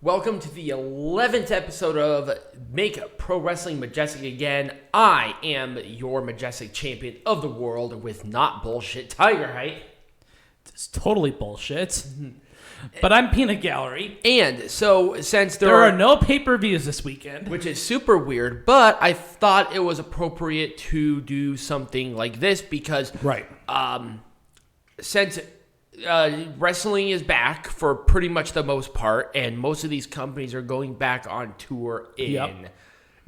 Welcome to the 11th episode of Make Pro Wrestling Majestic Again. I am your Majestic Champion of the world with not bullshit Tiger Height. It's totally bullshit. But I'm Peanut Gallery. And so since there are no pay-per-views this weekend, which is super weird, but I thought it was appropriate to do something like this because since wrestling is back for pretty much the most part, and most of these companies are going back on tour in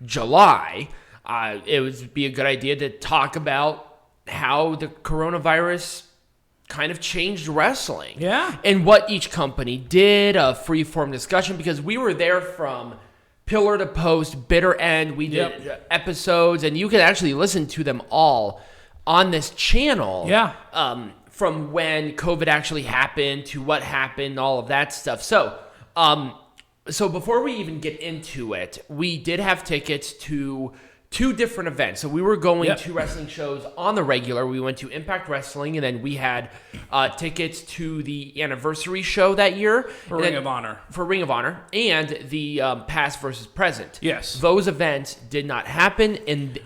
July. It would be a good idea to talk about how the coronavirus kind of changed wrestling. Yeah. And what each company did, a free-form discussion, because we were there from pillar to post, bitter end. We did episodes, and you can actually listen to them all on this channel. Yeah. From when COVID actually happened to what happened, all of that stuff. So before we even get into it, we did have tickets to two different events. So we were going to wrestling shows on the regular. We went to Impact Wrestling, and then we had tickets to the anniversary show that year. For Ring of Honor. For Ring of Honor, and the Past versus Present. Yes. Those events did not happen.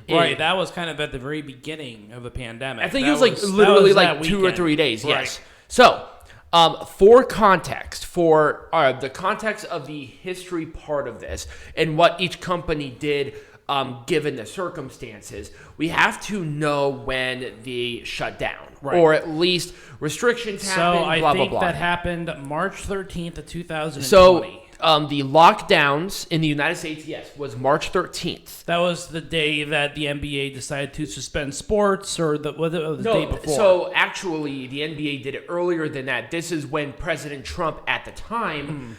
That was kind of at the very beginning of the pandemic. I think it was literally like 2 or 3 days. Right. Yes. So, for context, for the context of the history part of this and what each company did given the circumstances, we have to know when they shut down, or at least restrictions happened, So I blah, think blah, blah. that happened March 13th of 2020. So the lockdowns in the United States, was March 13th. That was the day that the NBA decided to suspend sports, or the day before? So actually, the NBA did it earlier than that. This is when President Trump at the time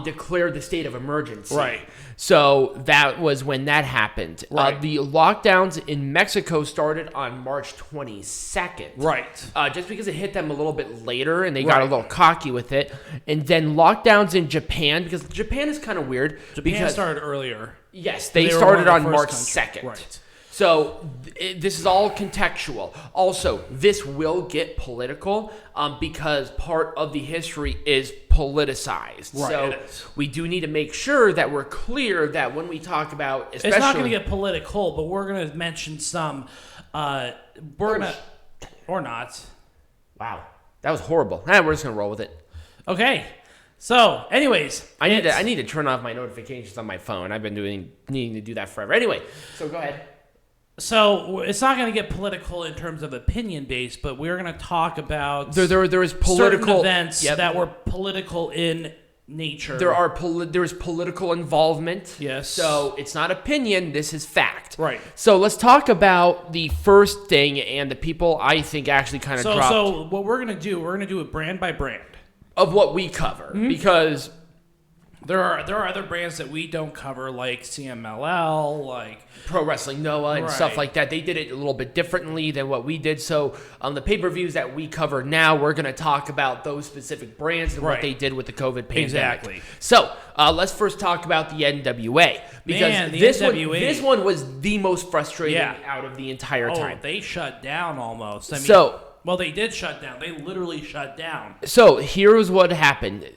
declared the state of emergency. Right. So that was when that happened. Right. The lockdowns in Mexico started on March 22nd. Right. Just because it hit them a little bit later and they got a little cocky with it. And then lockdowns in Japan, because Japan is kind of weird. Japan started earlier. Yes, they started on March 2nd. Right. So this is all contextual. Also, this will get political because part of the history is politicized. Right, so it is. we do need to make sure that we're clear that when we talk about, especially, it's not going to get political, but we're going to mention some. Or not. Wow, that was horrible. We're just going to roll with it. Okay. So, anyways, I need to turn off my notifications on my phone. I've been needing to do that forever. Anyway, so go ahead. So it's not going to get political in terms of opinion based, but we're going to talk about there is political certain events that were political in nature. There is political involvement. Yes. So it's not opinion. This is fact. Right. So let's talk about the first thing and the people I think actually kind of dropped. So what we're going to do it brand by brand of what we cover, because there are other brands that we don't cover, like CMLL, like Pro Wrestling Noah and stuff like that. They did it a little bit differently than what we did. So the pay-per-views that we cover now, we're going to talk about those specific brands and what they did with the COVID pandemic. Exactly. So let's first talk about the NWA, because this one was the most frustrating out of the entire time. They shut down almost. Well, they did shut down. They literally shut down. So here's what happened.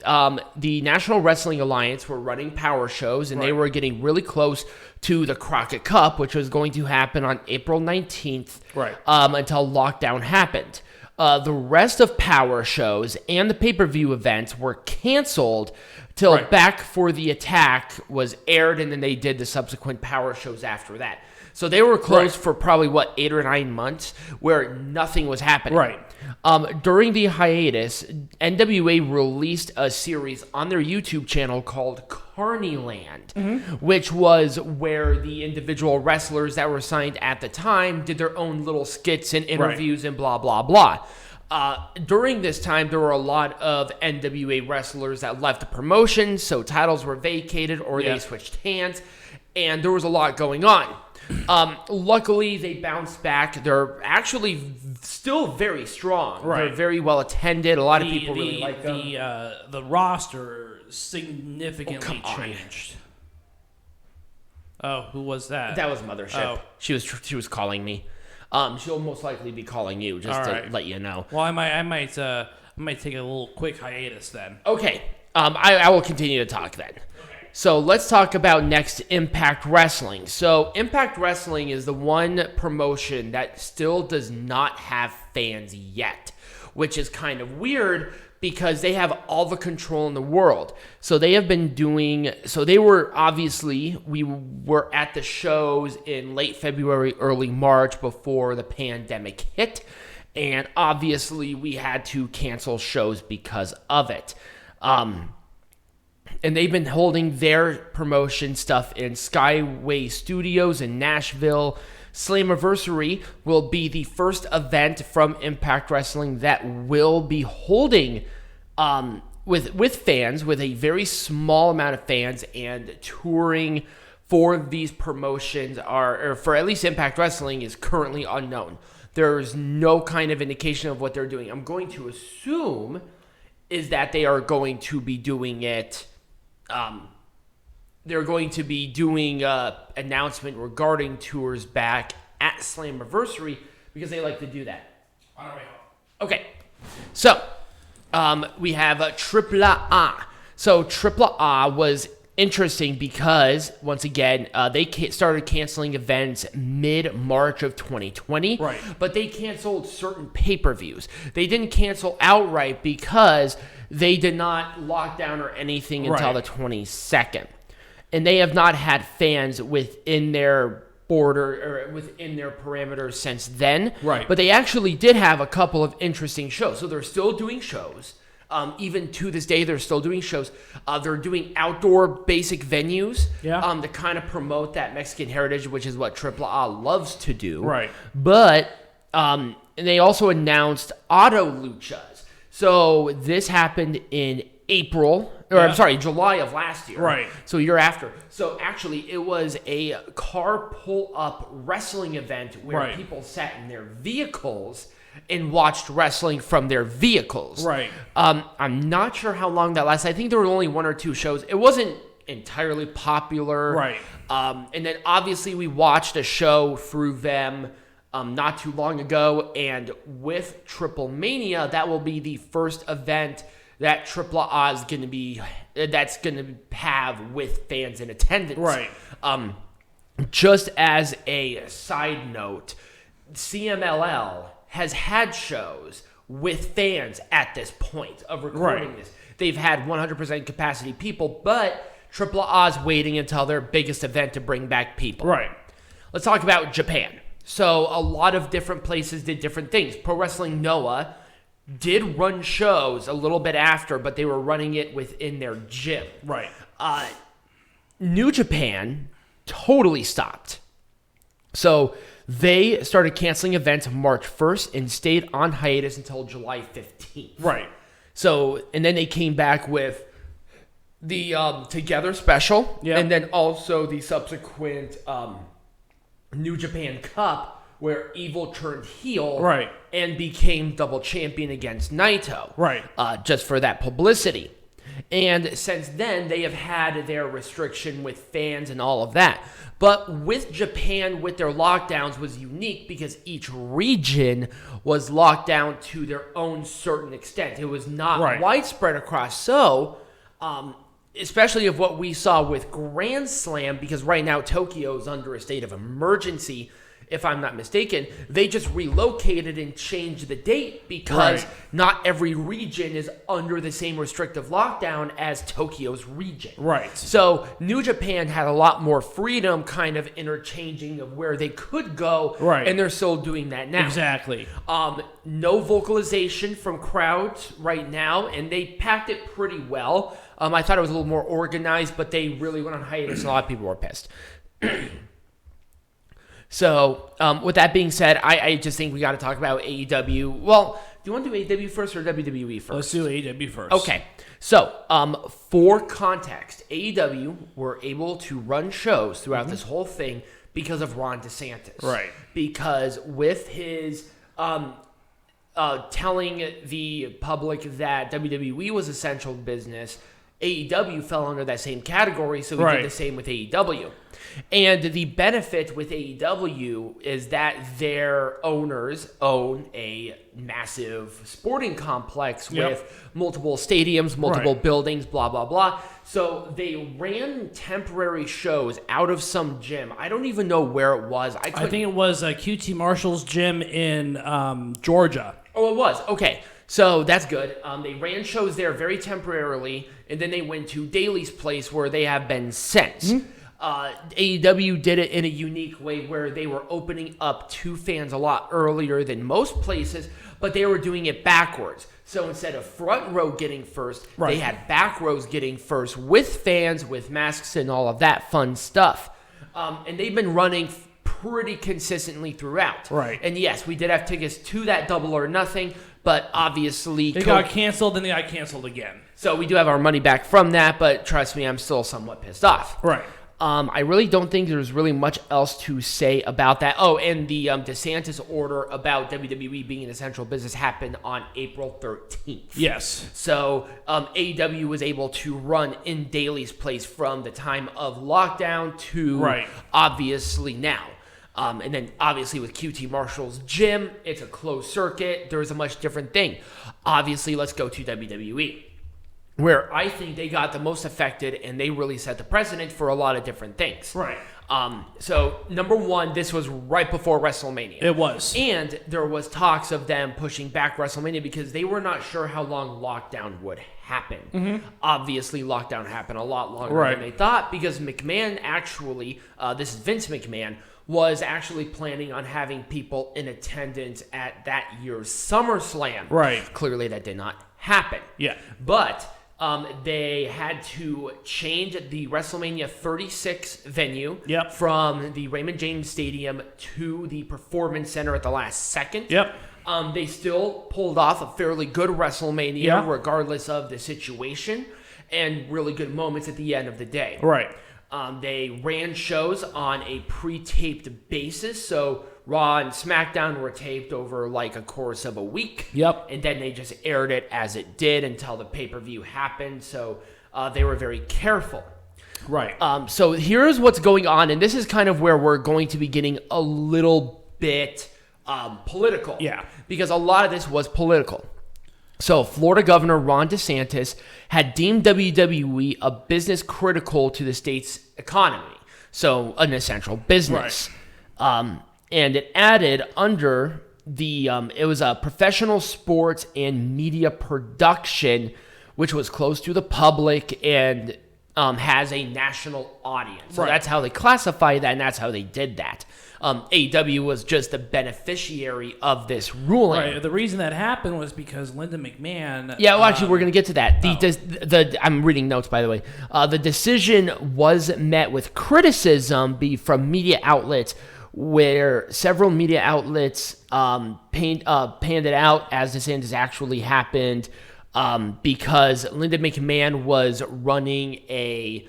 The National Wrestling Alliance were running power shows, and they were getting really close to the Crockett Cup, which was going to happen on April 19th until lockdown happened. The rest of power shows and the pay-per-view events were canceled till Back for the Attack was aired, and then they did the subsequent power shows after that. So they were closed for probably, 8 or 9 months where nothing was happening. Right. During the hiatus, NWA released a series on their YouTube channel called Carnyland, which was where the individual wrestlers that were signed at the time did their own little skits and interviews and blah, blah, blah. During this time, there were a lot of NWA wrestlers that left the promotion, so titles were vacated or they switched hands, and there was a lot going on. Luckily, they bounced back. They're actually still very strong. They're very well attended. A lot of people really like them. The roster significantly changed. Oh, who was that? That was Mothership. Oh. She was calling me. She'll most likely be calling you just to let you know. Well, I might take a little quick hiatus then. Okay. I will continue to talk then. So let's talk about next Impact Wrestling. So Impact Wrestling is the one promotion that still does not have fans yet, which is kind of weird because they have all the control in the world. So they have been doing, so they were obviously, we were at the shows in late February, early March before the pandemic hit. And obviously we had to cancel shows because of it. And they've been holding their promotion stuff in Skyway Studios in Nashville. Slammiversary will be the first event from Impact Wrestling that will be holding with fans, with a very small amount of fans, and touring for these promotions or for at least Impact Wrestling is currently unknown. There's no kind of indication of what they're doing. I'm going to assume is that they are going to be doing it. They're going to be doing an announcement regarding tours back at Slammiversary because they like to do that. On our way home. Okay, so we have AAA. So AAA was interesting because, once again, they started canceling events mid-March of 2020. Right. But they canceled certain pay-per-views. They didn't cancel outright because they did not lock down or anything until the 22nd. And they have not had fans within their border or within their parameters since then. Right. But they actually did have a couple of interesting shows. So they're still doing shows. Even to this day, they're still doing shows. They're doing outdoor basic venues to kind of promote that Mexican heritage, which is what AAA loves to do. Right. But and they also announced auto luchas. So this happened in April, or I'm sorry, July of last year. Right. So a year after. So actually, it was a car pull-up wrestling event where people sat in their vehicles and watched wrestling from their vehicles. Right. I'm not sure how long that lasted. I think there were only 1 or 2 shows. It wasn't entirely popular. Right. And then obviously we watched a show through them not too long ago, and with Triple Mania, that will be the first event that AAA is going to be, that's going to have with fans in attendance. Right. Just as a side note, CMLL has had shows with fans at this point of recording this. They've had 100% capacity people, but AAA is waiting until their biggest event to bring back people. Right. Let's talk about Japan. So a lot of different places did different things. Pro Wrestling Noah did run shows a little bit after, but they were running it within their gym. Right. New Japan totally stopped. So they started canceling events March 1st and stayed on hiatus until July 15th. Right. So, and then they came back with the Together special, and then also the subsequent New Japan Cup, where Evil turned heel and became double champion against Naito. Right. Just for that publicity. And since then, they have had their restriction with fans and all of that. But with Japan, with their lockdowns, was unique because each region was locked down to their own certain extent. It was not widespread across. So, especially of what we saw with Grand Slam, because right now Tokyo is under a state of emergency, if I'm not mistaken, they just relocated and changed the date because not every region is under the same restrictive lockdown as Tokyo's region. Right. So New Japan had a lot more freedom kind of interchanging of where they could go, and they're still doing that now. Exactly. No vocalization from crowds right now, and they packed it pretty well. I thought it was a little more organized, but they really went on hiatus, and a lot of people were pissed. So, with that being said, I just think we got to talk about AEW. Well, do you want to do AEW first or WWE first? Let's do AEW first. Okay. So, for context, AEW were able to run shows throughout this whole thing because of Ron DeSantis. Right. Because with his telling the public that WWE was essential business AEW fell under that same category, so we did the same with AEW. And the benefit with AEW is that their owners own a massive sporting complex with multiple stadiums, multiple buildings, blah, blah, blah. So they ran temporary shows out of some gym. I don't even know where it was. I think it was QT Marshall's gym in Georgia. Oh, it was. Okay. So that's good. They ran shows there very temporarily, and then they went to Daly's place where they have been since. AEW did it in a unique way where they were opening up to fans a lot earlier than most places, but they were doing it backwards. So instead of front row getting first, they had back rows getting first with fans, with masks and all of that fun stuff. And they've been running pretty consistently throughout. Right. And yes, we did have tickets to that Double or Nothing, but obviously they got canceled, then they got canceled again. So we do have our money back from that, but trust me, I'm still somewhat pissed off. Right. I really don't think there's really much else to say about that. Oh, and the DeSantis order about WWE being an essential business happened on April 13th. Yes. So AEW was able to run in Daly's place from the time of lockdown to obviously now. And then obviously with QT Marshall's gym, it's a closed circuit. There's a much different thing. Obviously, let's go to WWE, where I think they got the most affected and they really set the precedent for a lot of different things. Right. So, number one, this was right before WrestleMania. It was. And there was talks of them pushing back WrestleMania because they were not sure how long lockdown would happen. Obviously, lockdown happened a lot longer than they thought because McMahon actually, this is Vince McMahon, was actually planning on having people in attendance at that year's SummerSlam. Right. Clearly, that did not happen. Yeah. But they had to change the WrestleMania 36 venue from the Raymond James Stadium to the Performance Center at the last second. They still pulled off a fairly good WrestleMania regardless of the situation and really good moments at the end of the day. Right. They ran shows on a pre-taped basis, so Raw and SmackDown were taped over like a course of a week. And then they just aired it as it did until the pay-per-view happened, so they were very careful. Right. So here's what's going on, and this is kind of where we're going to be getting a little bit political. Yeah. Because a lot of this was political. So, Florida Governor Ron DeSantis had deemed WWE a business critical to the state's economy. So, an essential business. And it added under the, it was a professional sports and media production, which was close to the public and has a national audience. So, that's how they classify that, and that's how they did that. AEW was just the beneficiary of this ruling. Right. The reason that happened was because Linda McMahon. Yeah, well, actually, we're going to get to that. I'm reading notes, by the way. The decision was met with criticism from media outlets, where several media outlets panned it out as DeSantis actually happened because Linda McMahon was running a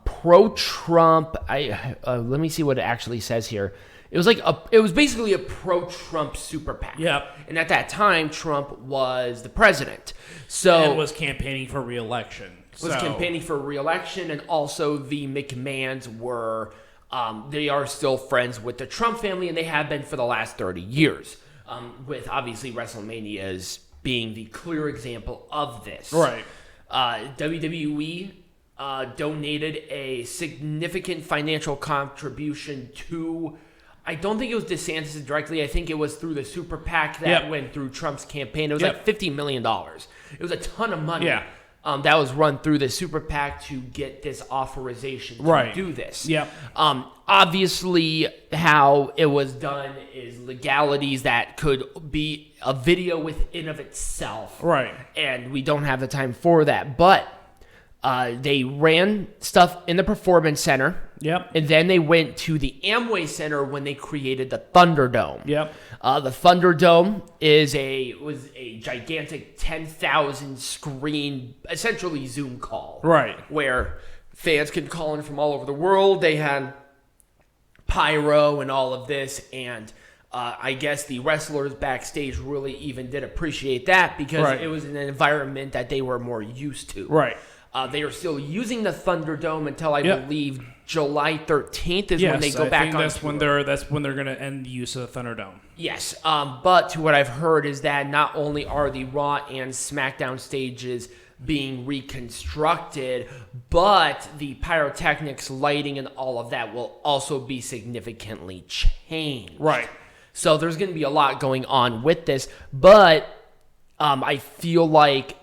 pro-Trump. Let me see what it actually says here. It was basically a pro-Trump super PAC. And at that time, Trump was the president. And was campaigning for re-election. And also the McMahons were, they are still friends with the Trump family, and they have been for the last 30 years. With obviously WrestleMania as being the clear example of this. Right. WWE donated a significant financial contribution to, I don't think it was DeSantis directly. I think it was through the super PAC that went through Trump's campaign. It was like $50 million. It was a ton of money that was run through the super PAC to get this authorization to do this. Obviously, how it was done is legalities that could be a video within of itself. And we don't have the time for that. But they ran stuff in the Performance Center. And then they went to the Amway Center when they created the Thunderdome. The Thunderdome was a gigantic 10,000 screen, essentially Zoom call. Where fans can call in from all over the world. They had pyro and all of this, and I guess the wrestlers backstage really even did appreciate that because it was an environment that they were more used to. They are still using the Thunderdome until I Yep. believe July 13th is when they go back on that's tour. that's when they're going to end the use of the Thunderdome. Yes, but to what I've heard is that not only are the Raw and SmackDown stages being reconstructed, but the pyrotechnics, lighting, and all of that will also be significantly changed. Right. So there's going to be a lot going on with this, but I feel like,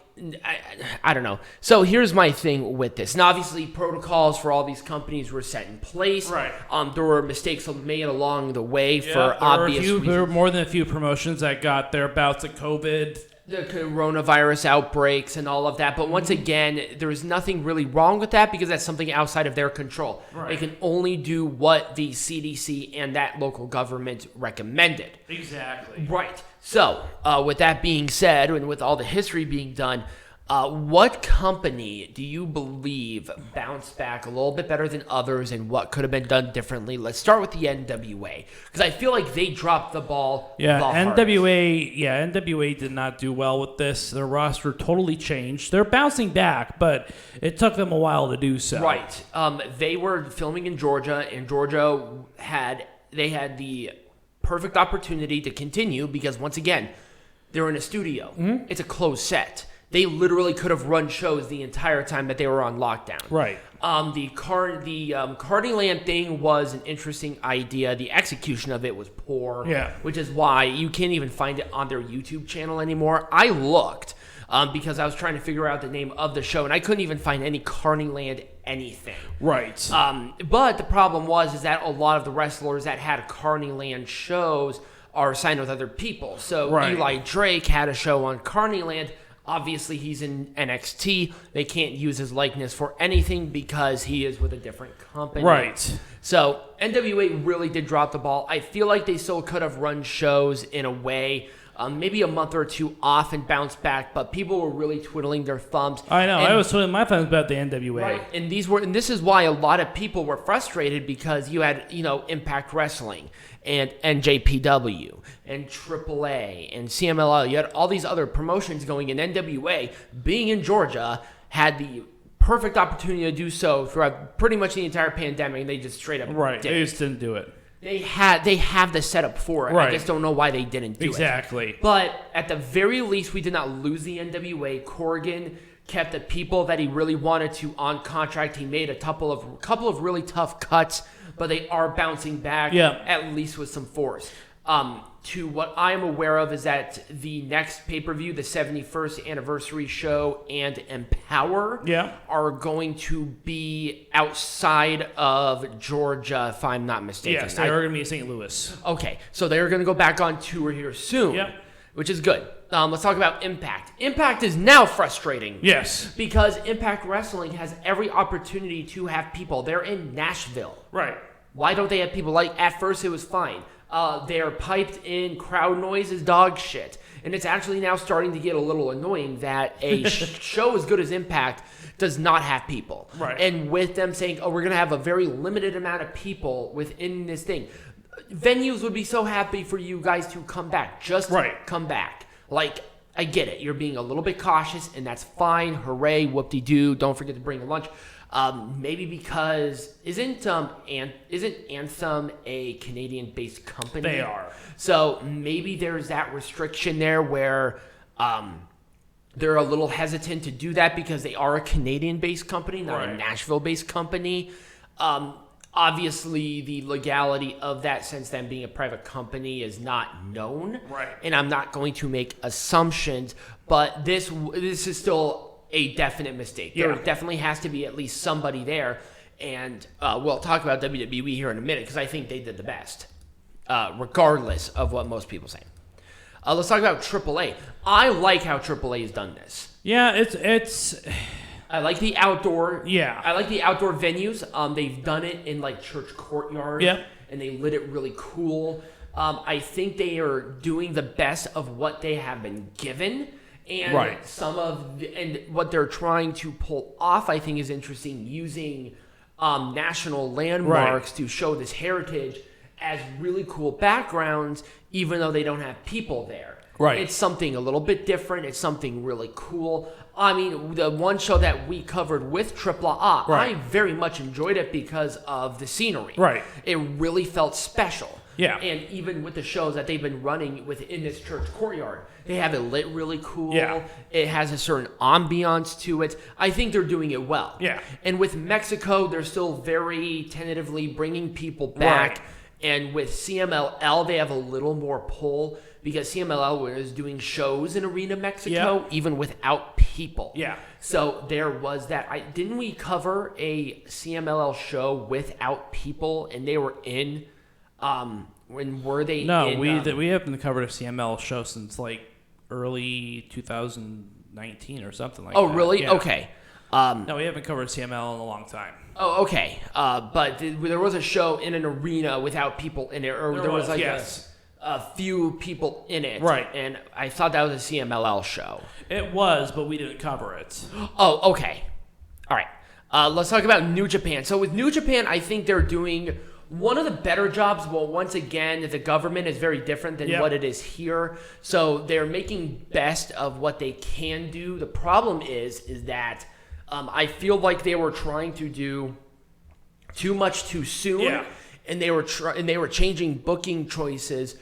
I don't know. So here's my thing with this. Now, obviously, protocols for all these companies were set in place. Right. There were mistakes made along the way for obvious reasons. There were more than a few promotions that got their bouts of COVID. The coronavirus outbreaks and all of that. But once again, there's nothing really wrong with that because that's something outside of their control. Right. They can only do what the CDC and that local government recommended. Exactly. Right. So, with that being said, and with all the history being done, what company do you believe bounced back a little bit better than others, and what could have been done differently? Let's start with the NWA, because I feel like they dropped the ball. Yeah, the NWA. Yeah, NWA did not do well with this. Their roster totally changed. They're bouncing back, but it took them a while to do so. Right. They were filming in Georgia, and Georgia had the perfect opportunity to continue because once again, they're in a studio. Mm-hmm. It's a closed set. They literally could have run shows the entire time that they were on lockdown. Right. The Carneyland thing was an interesting idea. The execution of it was poor. Yeah. Which is why you can't even find it on their YouTube channel anymore. I looked because I was trying to figure out the name of the show, and I couldn't even find any Carneyland anything. Right. But the problem is that a lot of the wrestlers that had Carneyland shows are signed with other people. So right. Eli Drake had a show on Carneyland. Obviously, he's in NXT. They can't use his likeness for anything because he is with a different company. Right. So NWA really did drop the ball. I feel like they still could have run shows in a way, maybe a month or two off and bounce back, but people were really twiddling their thumbs. I know. I was twiddling my thumbs about the NWA. Right. And this is why a lot of people were frustrated because you had, Impact Wrestling and NJPW and AAA and CMLL. You had all these other promotions going in. NWA, being in Georgia, had the perfect opportunity to do so throughout pretty much the entire pandemic, and they just straight up Right. didn't. They just didn't do it. They have the setup for it. Right. I just don't know why they didn't do it. Exactly. But at the very least, we did not lose the NWA. Corgan kept the people that he really wanted to on contract. He made a couple of really tough cuts, but they are bouncing back at least with some force. To what I'm aware of is that the next pay-per-view, the 71st anniversary show, and Empower are going to be outside of Georgia, if I'm not mistaken. Yes, they are going to be in St. Louis. Okay, so they're going to go back on tour here soon, which is good. Let's talk about Impact. Impact is now frustrating. Yes. Because Impact Wrestling has every opportunity to have people. They're in Nashville. Right. Why don't they have people? Like, at first it was fine. Their piped in crowd noise is dog shit. And it's actually now starting to get a little annoying that a show as good as Impact does not have people. Right. And with them saying, we're going to have a very limited amount of people within this thing. Venues would be so happy for you guys to come back. Just come back. Like, I get it. You're being a little bit cautious, and that's fine. Hooray, whoop-de-doo. Don't forget to bring a lunch. Maybe because isn't Anthem a Canadian-based company? They are. So maybe there's that restriction there where they're a little hesitant to do that because they are a Canadian-based company, not a Nashville-based company. Obviously, the legality of that, since them being a private company, is not known. Right. And I'm not going to make assumptions, but this is still a definite mistake. There definitely has to be at least somebody there. And we'll talk about WWE here in a minute because I think they did the best, regardless of what most people say. Let's talk about AAA. I like how AAA has done this. Yeah, it's. I like the outdoor. Yeah. I like the outdoor venues. They've done it in like church courtyards. Yeah. And they lit it really cool. I think they are doing the best of what they have been given. And and what they're trying to pull off, I think, is interesting, using national landmarks to show this heritage as really cool backgrounds, even though they don't have people there. Right. It's something a little bit different. It's something really cool. I mean, the one show that we covered with Triple A, Right. I very much enjoyed it because of the scenery. Right. It really felt special. Yeah. And even with the shows that they've been running within this church courtyard, they have it lit really cool. Yeah. It has a certain ambiance to it. I think they're doing it well. Yeah. And with Mexico, they're still very tentatively bringing people back. Right. And with CMLL, they have a little more pull because CMLL was doing shows in Arena Mexico, even without people. Yeah. So there was that. Didn't we cover a CMLL show without people, and they were in? When were they? No, in, we haven't covered a CML show since like early 2019 or something like that. Oh, really? Yeah. Okay. No, we haven't covered CML in a long time. Oh, okay. But there was a show in an arena without people in it, or there was like a few people in it. Right. And I thought that was a CMLL show. It was, but we didn't cover it. Oh, okay. All right. Let's talk about New Japan. So with New Japan, I think they're doing one of the better jobs. Well, once again, the government is very different than what it is here. So they're making best of what they can do. The problem is that I feel like they were trying to do too much too soon, and they were changing booking choices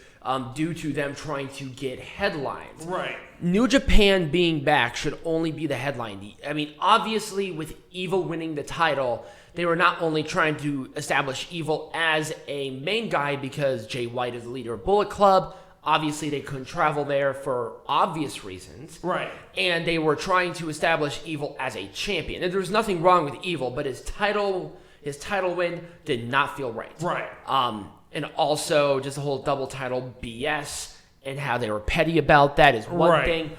due to them trying to get headlines. Right. New Japan being back should only be the headline. I mean, obviously, with Evil winning the title, they were not only trying to establish Evil as a main guy because Jay White is the leader of Bullet Club. Obviously, they couldn't travel there for obvious reasons. Right. And they were trying to establish Evil as a champion. And there was nothing wrong with Evil, but his title win did not feel right. Right. And also, just the whole double title BS and how they were petty about that is one thing.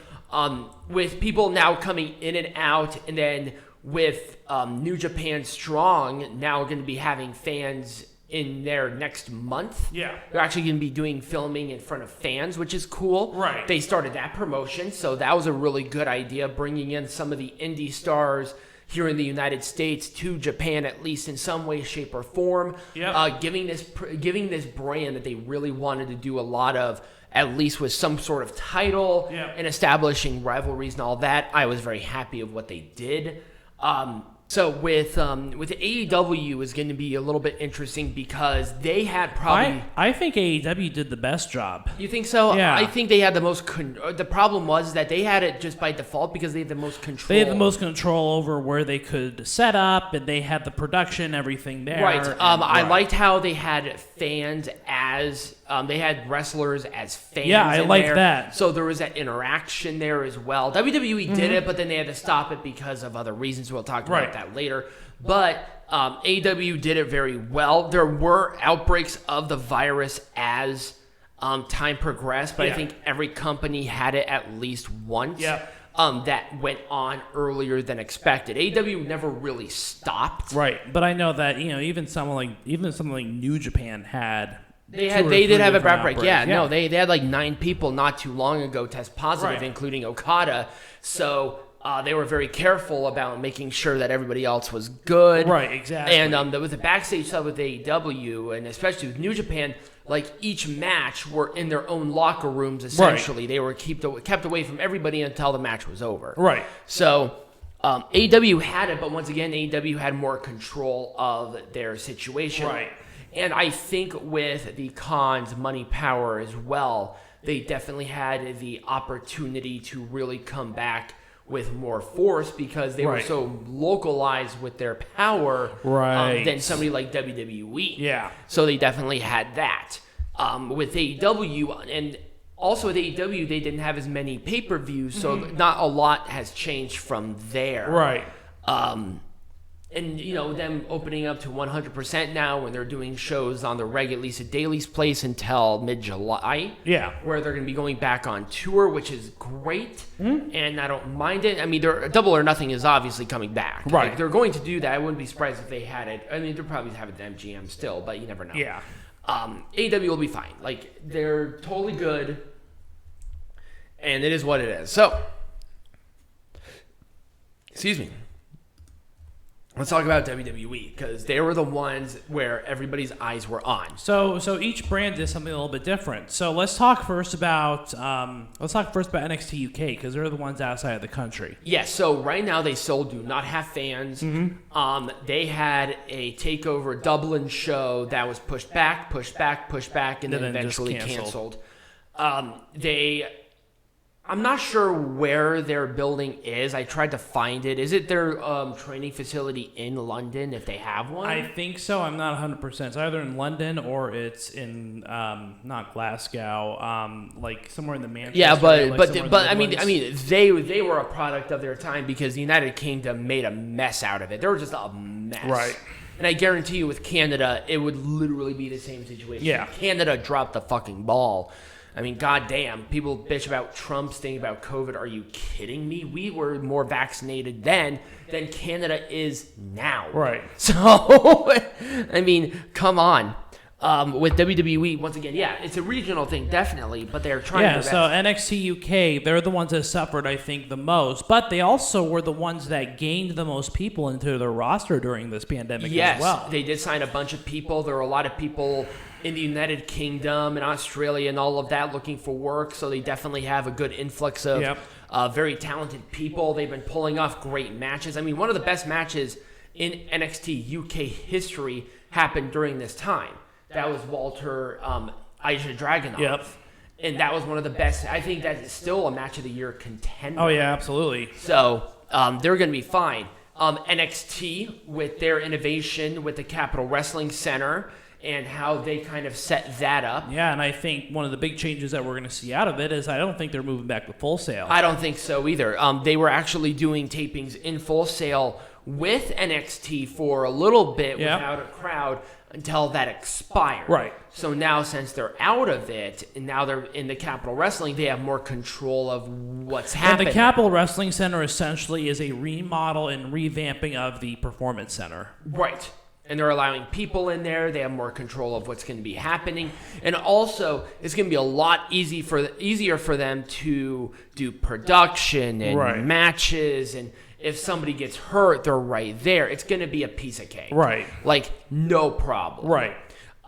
With people now coming in and out, and then with New Japan Strong now going to be having fans in there next month. Yeah. They're actually going to be doing filming in front of fans, which is cool. Right. They started that promotion, so that was a really good idea, bringing in some of the indie stars here in the United States to Japan, at least in some way, shape, or form. Yep. Giving this brand that they really wanted to do a lot of, at least with some sort of title and establishing rivalries and all that. I was very happy of what they did. So with AEW is going to be a little bit interesting because they had probably. I think AEW did the best job. You think so? Yeah. I think they had the most. The problem was that they had it just by default because they had the most control. They had the most control over where they could set up, and they had the production, everything there. Right. And, I liked how they had fans as they had wrestlers as fans. Yeah, I like that. So there was that interaction there as well. WWE did it, but then they had to stop it because of other reasons. We'll talk about that later. But AEW did it very well. There were outbreaks of the virus as time progressed, but I think every company had it at least once. That went on earlier than expected. AEW never really stopped. Right, but I know that even something like New Japan had. They did have a bad break. No, they had like 9 people not too long ago test positive, including Okada. So they were very careful about making sure that everybody else was good. Right, exactly. And with the backstage stuff with AEW, and especially with New Japan, like each match were in their own locker rooms. Essentially, they were kept away from everybody until the match was over. Right. So AEW had it, but once again, AEW had more control of their situation. Right. And I think with the Khan's money power as well, they definitely had the opportunity to really come back with more force because they were so localized with their power than somebody like WWE. Yeah. So they definitely had that. With AEW, and also with AEW, they didn't have as many pay-per-views, so not a lot has changed from there. Right. And, them opening up to 100% now when they're doing shows on the regular, at least at Daly's Place until mid-July. Yeah. Where they're going to be going back on tour, which is great. And I don't mind it. I mean, Double or Nothing is obviously coming back. Right. Like, they're going to do that. I wouldn't be surprised if they had it. I mean, they'll probably have it at MGM still, but you never know. Yeah. AEW will be fine. Like, they're totally good. And it is what it is. So, excuse me. Let's talk about WWE because they were the ones where everybody's eyes were on. So each brand did something a little bit different. So let's talk first about NXT UK because they're the ones outside of the country. Yeah. So right now they still do not have fans. Mm-hmm. They had a Takeover Dublin show that was pushed back, and then eventually canceled. I'm not sure where their building is. I tried to find it. Is it their training facility in London, if they have one? I think so. I'm not 100%. It's either in London or it's in not Glasgow, like somewhere in the Manchester. Yeah, area, but I mean they were a product of their time because the United Kingdom made a mess out of it. They were just a mess. Right. And I guarantee you, with Canada, it would literally be the same situation. Yeah. Canada dropped the fucking ball. I mean, goddamn, people bitch about Trump's thing about COVID. Are you kidding me? We were more vaccinated then than Canada is now. Right. So, I mean, come on. With WWE, once again, yeah, it's a regional thing, definitely, but they're trying their best. So NXT UK, they're the ones that suffered, I think, the most, but they also were the ones that gained the most people into their roster during this pandemic as well. Yes, they did sign a bunch of people. There were a lot of people in the United Kingdom and Australia and all of that looking for work, so they definitely have a good influx of very talented people. They've been pulling off great matches. I mean, one of the best matches in NXT UK history happened during this time. That was Walter Aisha Dragunov. Yep. And that was one of the best. I think that is still a match of the year contender. Oh, yeah, absolutely. So they're going to be fine. NXT, with their innovation with the Capitol Wrestling Center and how they kind of set that up. Yeah, and I think one of the big changes that we're going to see out of it is I don't think they're moving back to Full Sail. I don't think so either. They were actually doing tapings in Full Sail with NXT for a little bit without a crowd until that expired. Right. So now, since they're out of it, and now they're in the Capitol Wrestling, they have more control of what's happening. And the Capitol Wrestling Center essentially is a remodel and revamping of the Performance Center. Right. And they're allowing people in there. They have more control of what's going to be happening. And also, it's going to be a lot easier for them to do production and matches. And if somebody gets hurt, they're right there. It's going to be a piece of cake. Right. Like, no problem. Right.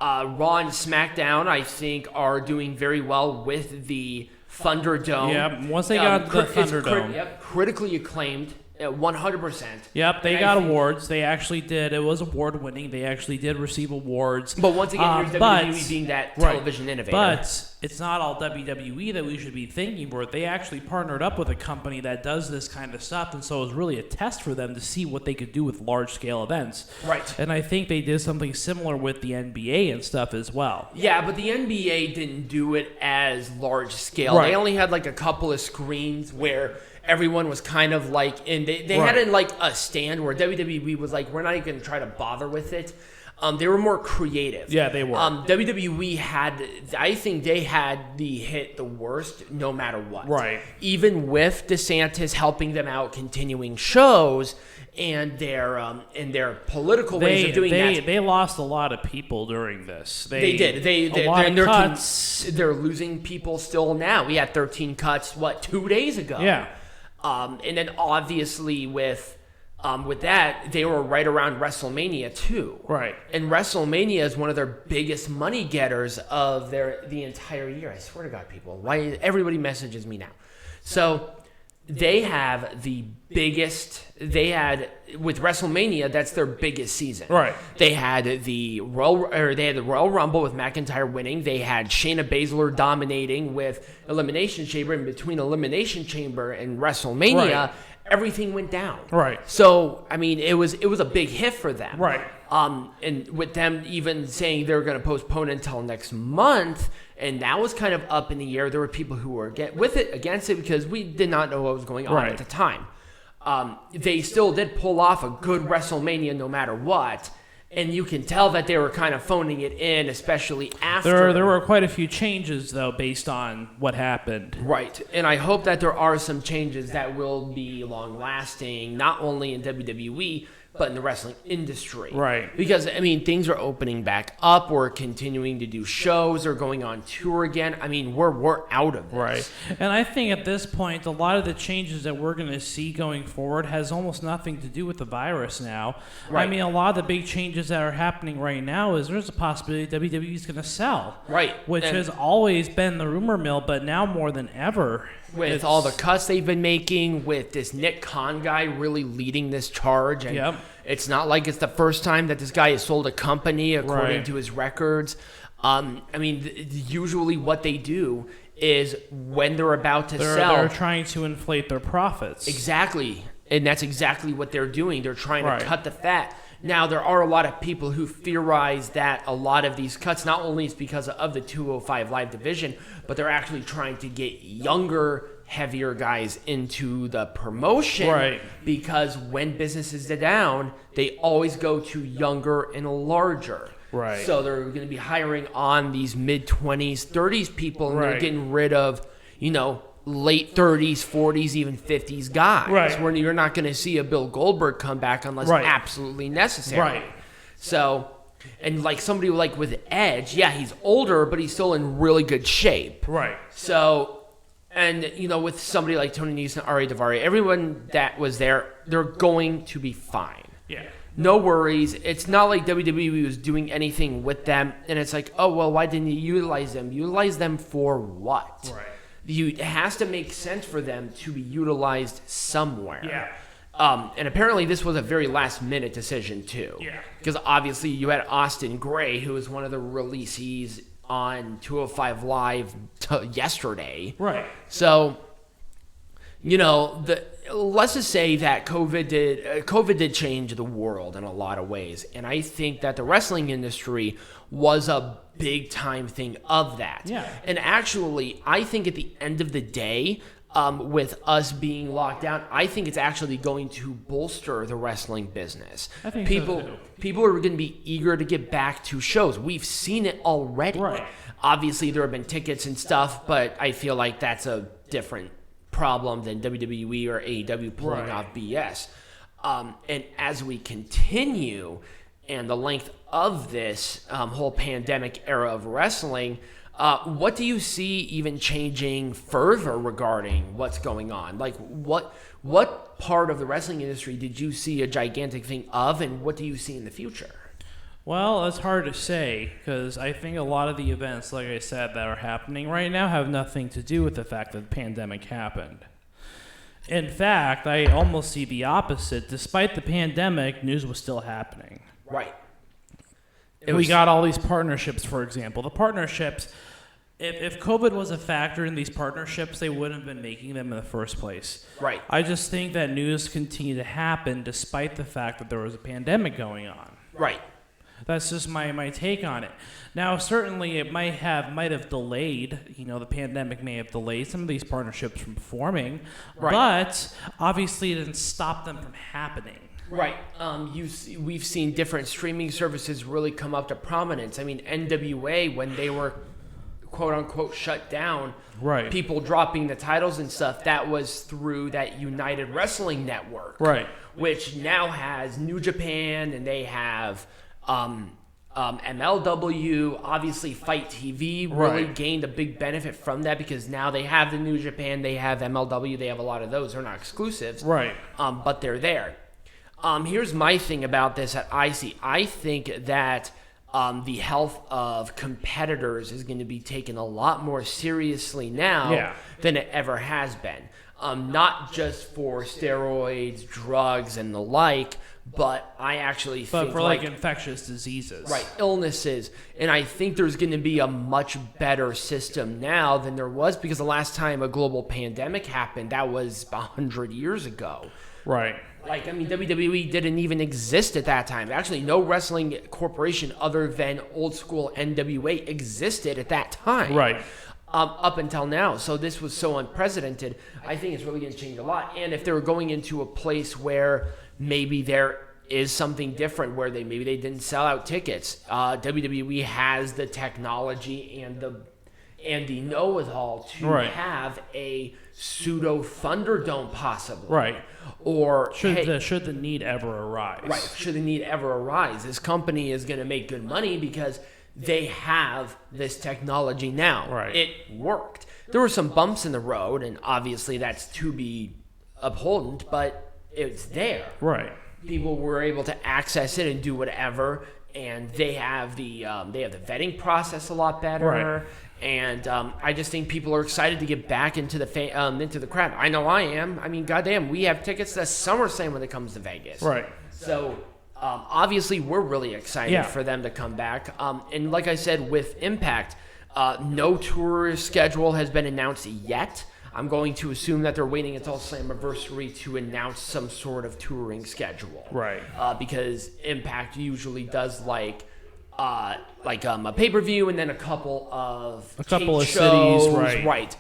Raw and SmackDown, I think, are doing very well with the Thunderdome. Yeah, once they got the Thunderdome. Critically acclaimed. 100%. Yep, they got awards. They actually did. It was award-winning. They actually did receive awards. But once again, here's WWE being that television innovator. But it's not all WWE that we should be thanking for it. They actually partnered up with a company that does this kind of stuff, and so it was really a test for them to see what they could do with large-scale events. Right. And I think they did something similar with the NBA and stuff as well. Yeah, but the NBA didn't do it as large-scale. Right. They only had like a couple of screens where everyone was kind of like in. They had it like a stand where WWE was like, we're not even going to try to bother with it. They were more creative. Yeah, they were. WWE had, I think they had the worst no matter what. Right. Even with DeSantis helping them out, continuing shows, and their political ways of doing that. They lost a lot of people during this. They did. They're cuts. They're losing people still now. We had 13 cuts, 2 days ago? Yeah. And then obviously with that, they were right around WrestleMania too. Right. And WrestleMania is one of their biggest money getters of the entire year. I swear to God, people, why everybody messages me now. So they have the biggest. They had with WrestleMania, that's their biggest season. Right. They had the Royal Rumble with McIntyre winning. They had Shayna Baszler dominating with Elimination Chamber. In between Elimination Chamber and WrestleMania, everything went down. Right. So I mean, it was a big hit for them. Right. And with them even saying they're going to postpone until next month, and that was kind of up in the air. There were people who were against it because we did not know what was going on at the time. They still did pull off a good WrestleMania no matter what, and you can tell that they were kind of phoning it in, especially after. There were quite a few changes, though, based on what happened. Right, and I hope that there are some changes that will be long-lasting, not only in WWE, but in the wrestling industry. Right. Because, I mean, things are opening back up. We're continuing to do shows. They're going on tour again. I mean, we're out of this. Right. And I think at this point, a lot of the changes that we're going to see going forward has almost nothing to do with the virus now. Right. I mean, a lot of the big changes that are happening right now is there's a possibility WWE is going to sell. Right. Which And has always been the rumor mill, but now more than ever. with all the cuts they've been making, with this Nick Khan guy really leading this charge. And Yep. it's not like it's the first time that this guy has sold a company according Right. to his records. I mean, usually what they do is when they're about to sell. They're trying to inflate their profits. Exactly. And that's exactly what they're doing. They're trying Right. to cut the fat. Now, there are a lot of people who theorize that a lot of these cuts, not only is because of the 205 Live division, but they're actually trying to get younger, heavier guys into the promotion. Right. Because when businesses are down, they always go to younger and larger. Right. So they're going to be hiring on these mid-20s, 30s people, and they're Right. getting rid of, late 30s, 40s, even 50s guys. Right. Where you're not going to see a Bill Goldberg come back unless Right. absolutely necessary. Right. So, and like somebody like with Edge, yeah, he's older, but he's still in really good shape. Right. So, and with somebody like Tony Nese and Ari Daivari, everyone that was there, they're going to be fine. Yeah. No worries. It's not like WWE was doing anything with them, and it's like, oh, well, why didn't you utilize them? Utilize them for what? Right. It has to make sense for them to be utilized somewhere. Yeah. And apparently this was a very last-minute decision, too. Yeah. Because obviously you had Austin Gray, who was one of the releasees on 205 Live yesterday. Right. So, let's just say that COVID did change the world in a lot of ways, and I think that the wrestling industry was a big time thing of that. Yeah. And actually, I think at the end of the day, with us being locked down, I think it's actually going to bolster the wrestling business. I think so, too. People are going to be eager to get back to shows. We've seen it already. Right. Obviously, there have been tickets and stuff, but I feel like that's a different problem than WWE or AEW pulling Right. off BS. And as we continue, and the length of this whole pandemic era of wrestling, what do you see even changing further regarding what's going on? Like, what part of the wrestling industry did you see a gigantic thing of, and what do you see in the future? Well, it's hard to say because I think a lot of the events, like I said, that are happening right now have nothing to do with the fact that the pandemic happened. In fact, I almost see the opposite. Despite the pandemic, news was still happening. Right. We got all these partnerships, for example. The partnerships, if COVID was a factor in these partnerships, they wouldn't have been making them in the first place. Right. I just think that news continued to happen despite the fact that there was a pandemic going on. Right. That's just my take on it. Now, certainly, it might have delayed. The pandemic may have delayed some of these partnerships from forming, Right. but obviously, it didn't stop them from happening. Right. We've seen different streaming services really come up to prominence. I mean, NWA, when they were quote unquote shut down, Right. people dropping the titles and stuff, that was through that United Wrestling Network, Right. which now has New Japan, and they have MLW. Obviously, Fight TV really Right. gained a big benefit from that because now they have the New Japan, they have MLW, they have a lot of those. They're not exclusives, Right. but they're there. Here's my thing about this that I see. I think that the health of competitors is going to be taken a lot more seriously now Yeah. than it ever has been. Not just for steroids, drugs, and the like, but I actually But think for like infectious diseases. right, illnesses. And I think there's going to be a much better system now than there was, because the last time a global pandemic happened, that was 100 years ago. Right. Like, I mean, WWE didn't even exist at that time. Actually, no wrestling corporation other than old school NWA existed at that time. Right. Up until now. So this was so unprecedented. I think it's really going to change a lot. And if they were going into a place where maybe there is something different, where maybe they didn't sell out tickets, WWE has the technology and and the know-it-all to Right. have a pseudo Thunderdome possibly. Right. Or Should hey, the need ever arise? right, should the need ever arise, this company is going to make good money because they have this technology now. Right. It worked. There were some bumps in the road, and obviously that's to be upholden, but it's there. Right. People were able to access it and do whatever, and they have the vetting process a lot better. Right. And I just think people are excited to get back into the crowd. I know I am. I mean, goddamn, we have tickets to SummerSlam when it comes to Vegas. Right. So obviously, we're really excited Yeah. for them to come back. And like I said, with Impact, no tour schedule has been announced yet. I'm going to assume that they're waiting until Slammiversary to announce some sort of touring schedule. Right. Because Impact usually does like a pay-per-view and then a couple of cities, shows, right.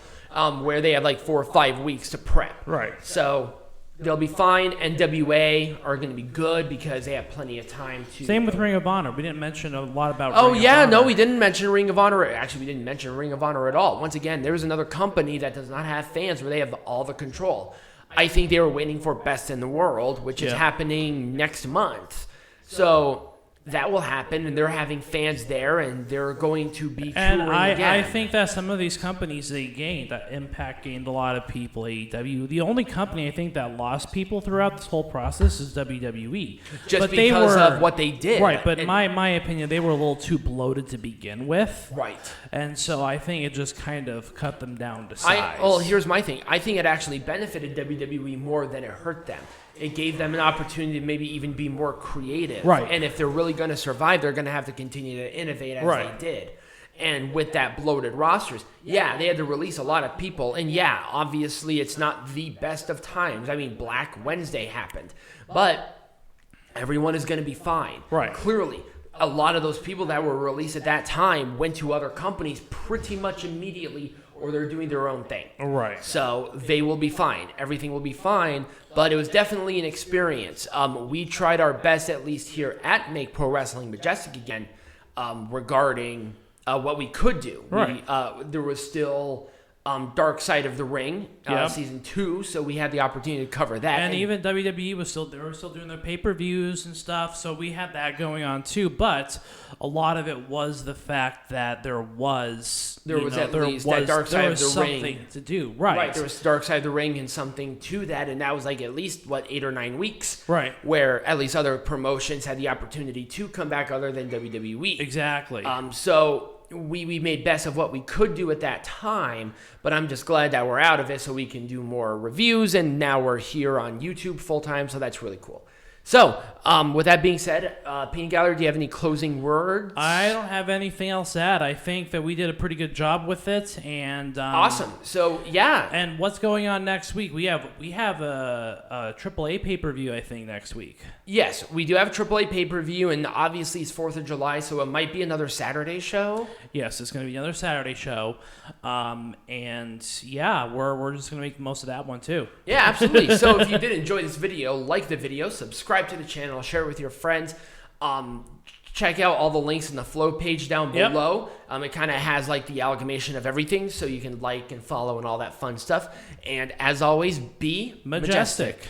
where they have like 4 or 5 weeks to prep. Right. So they'll be fine. NWA are going to be good because they have plenty of time to. Same with Ring of Honor. We didn't mention a lot about. Oh, Ring of yeah, Honor. no, we didn't mention Ring of Honor. Actually, we didn't mention Ring of Honor at all. Once again, there is another company that does not have fans where they have all the control. I think they were waiting for Best in the World, which is happening next month. So that will happen, and they're having fans there, and they're going to be touring again. I think that some of these companies that Impact gained a lot of people. AEW, the only company I think that lost people throughout this whole process is WWE. Just but because of what they did. Right, but in my opinion, they were a little too bloated to begin with. Right. And so I think it just kind of cut them down to size. Here's my thing. I think it actually benefited WWE more than it hurt them. It gave them an opportunity to maybe even be more creative. Right. And if they're really going to survive, they're going to have to continue to innovate as they did. And with that bloated rosters, they had to release a lot of people. And obviously it's not the best of times. I mean, Black Wednesday happened. But everyone is going to be fine. Right. Clearly, a lot of those people that were released at that time went to other companies pretty much immediately, or they're doing their own thing. Right. So they will be fine. Everything will be fine. But it was definitely an experience. We tried our best, at least here at Make Pro Wrestling Majestic again, regarding what we could do. Right. There was still Dark Side of the Ring, season 2, so we had the opportunity to cover that. And even WWE were still doing their pay-per-views and stuff, so we had that going on too. But a lot of it was the fact that there was that Dark Side of the something Ring to do. Right. There was Dark Side of the Ring and something to that, and that was like at least 8 or 9 weeks. Right. Where at least other promotions had the opportunity to come back other than WWE. Exactly. So we made best of what we could do at that time, but I'm just glad that we're out of it so we can do more reviews, and now we're here on YouTube full time, so that's really cool. So, with that being said, Peanut Gallery, do you have any closing words? I don't have anything else to add. I think that we did a pretty good job with it, and awesome. So, And what's going on next week? We have a AAA pay-per-view, I think, next week. Yes, we do have a AAA pay-per-view, and obviously it's 4th of July, so it might be another Saturday show. Yes, it's going to be another Saturday show, and we're just going to make the most of that one too. Yeah, absolutely. So if you did enjoy this video, like the video, subscribe to the channel, share it with your friends. Check out all the links in the flow page down below. It kind of has like the amalgamation of everything, so you can like and follow and all that fun stuff. And as always, be majestic.